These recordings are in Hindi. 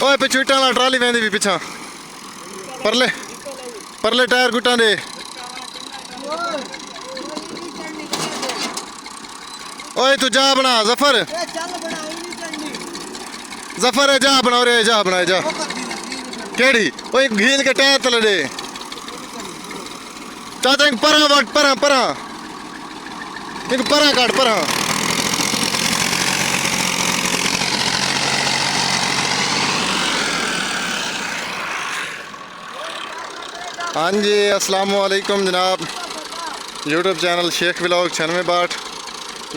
ओए पिछू इट्टां वाला ट्राली वेंदी भी पिछा परले परले टायर गुट्टां दे ओए तू जा बना जफर जफर है जा बना रे जा बना जा केड़ी ओए घील के टायर तले दे चाचा एक परा वट परा परा एक परा काट परा हाँ जी अस्सलाम वालेकुम जनाब यूट्यूब चैनल शेख व्लॉग 9662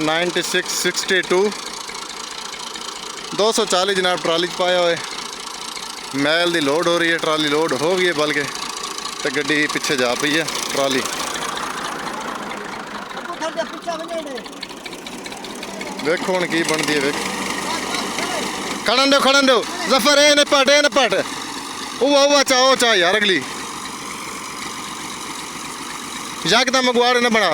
9662 240 जनाब ट्राली पाया हुए मैल दी लोड हो रही है ट्राली लोड हो गई है बल्कि तो गड्डी पीछे जा पई है ट्राली देखो हुण की बनती है वेख खड़न दो जफर ए न पट उवा चाओ चा यार अगली यकदम अगवाड़ न बना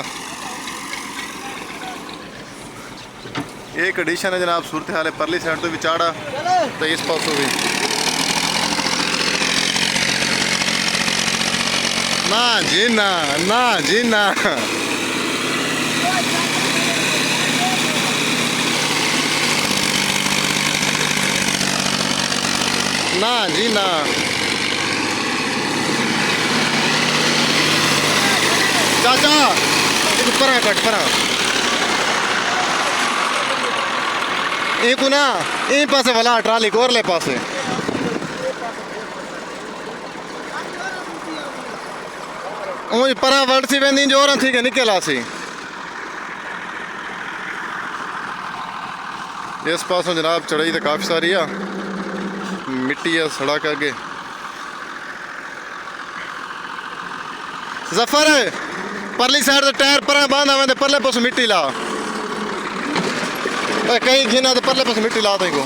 ये कंडीशन है जनाब सूरत हाल है परली साइड तो भी चाड़ा तो इस पासों भी ना जी ना ना जी ना ना जी ना चाचा एक परा कट परा एक ना इन पासे वाला ट्राली कोरले पासे ओए परा वर्ड सी वेंदी जोर थी के निकला सी इस पासों जनाब चढ़ाई तो काफ़ी सारी है मिट्टी है सड़क आगे जफर परली साइड टायर पर बांधा वे परले पास मिट्टी ला कहीं घिना तो परले पास मिट्टी ला को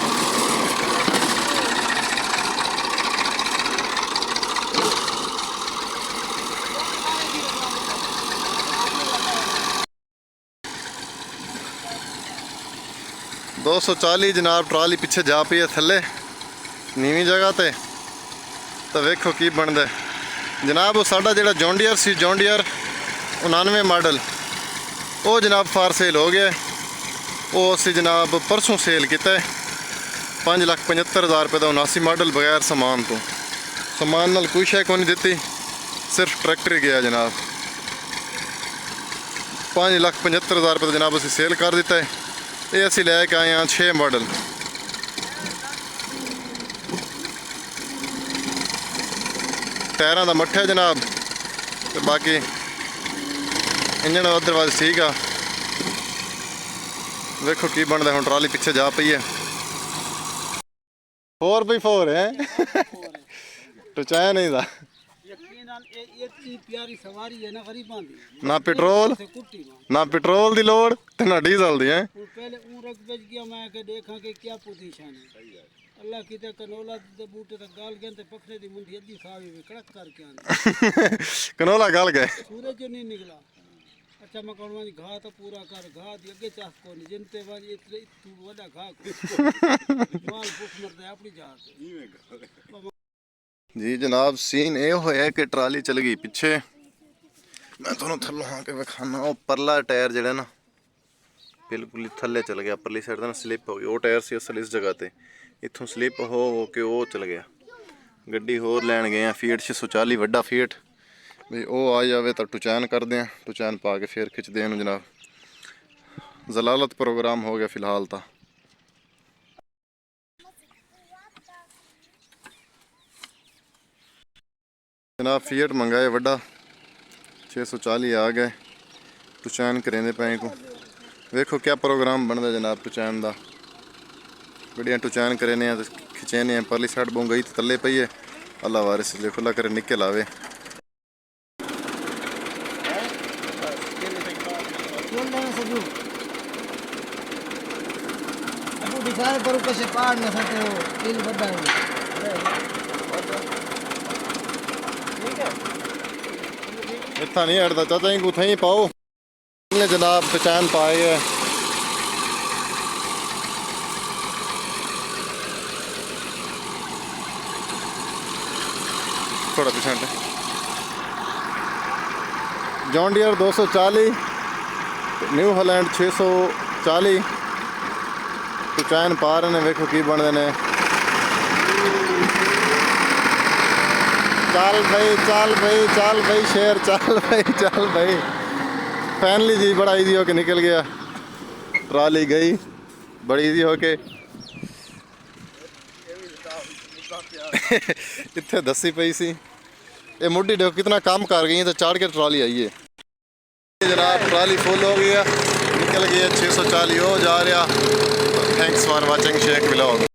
दो 240 जनाब ट्राली पीछे जा पई है थले नीवी जगह ते तो वेखो की बनता है जनाब वो साडा जेड़ा जॉन्डियर सी जॉन्डियर 99 मॉडल वो जनाब फार सेल हो गया वो असी जनाब परसों सेल किया 5,75,000 रुपये का 79 मॉडल बगैर समान तो समान नाल कोई शय को नहीं दी सिर्फ ट्रैक्टर ही गया जनाब 5,75,000 रुपये जनाब असी सेल कर दिता है ये असी लैके आए हैं 6 मॉडल टायरों का मट्ठा है जनाब तो बाकी इंजन अदरवाइज ठीक है देखो की बनता हूँ ट्राली पीछे जा पई है 4x4 है टचाया नहीं था ना पेट्रोल दी लोड ना डीजल दी है अल्लाह की कनोला दे बूटे तक गाल गए ते पखरे दी मुंडी अद्धी खावे वे कड़क करके आंदे कनोला गाल गए सूरज जो नहीं निकला अच्छा मैं कहूं घा तो पूरा कर घा दी अगे चाह को नहीं जिनते वाली इतने तू वडा घा माल भूख मरदा अपनी जात जी जनाब सीन ये होया कि ट्राली चल गई पीछे मैं थोड़ा थल्लों हाँ के विखाना वो परला टायर जेड़ा ना बिल्कुल थल्ले चल गया परली साइड ना स्लिप हो गई वो टायर सी असल इस जगह ते इत्थों स्लिप हो के वो चल गया गड्डी होर लैन गए हैं फीट 640 वड्डा फीट भी वो आ जाए तो टुचैन कर दें टुचैन पा के फिर खिंच दें जनाब जलालत प्रोग्राम हो गया फिलहाल तो जनाब फीट मंगाए वड्डा 640 आ गए टुचैन करेंदे पे को वेखो क्या प्रोग्राम बनता जनाब टुचैन का बढ़िया टुचैन करेने खिंचेने परली साइड बों गई तो तले पई है अल्लाह वारिस ले खुला करे निकल आवे इतना नहीं हटता चाचा को थे पाओ जनाब टुचैन पाए है थोड़ा पीछे जॉन डियर 240, न्यू हालैंड 640 तो चैन पा रहे ने, वेखो की बनते ने। चल भाई चल भाई चल भाई शेर, चल भाई फाइनली जी बड़ा इजी होके निकल गया, ट्राली गई बड़ी इजी होके। इतने दसी पई सी ये मुड्डी देखो कितना काम कर गई है, तो चाड़ के ट्राली आई है जनाब। ट्राली फुल हो गया, निकल गई 640 हो जा रहा। Thanks for watching Sheikh vlog.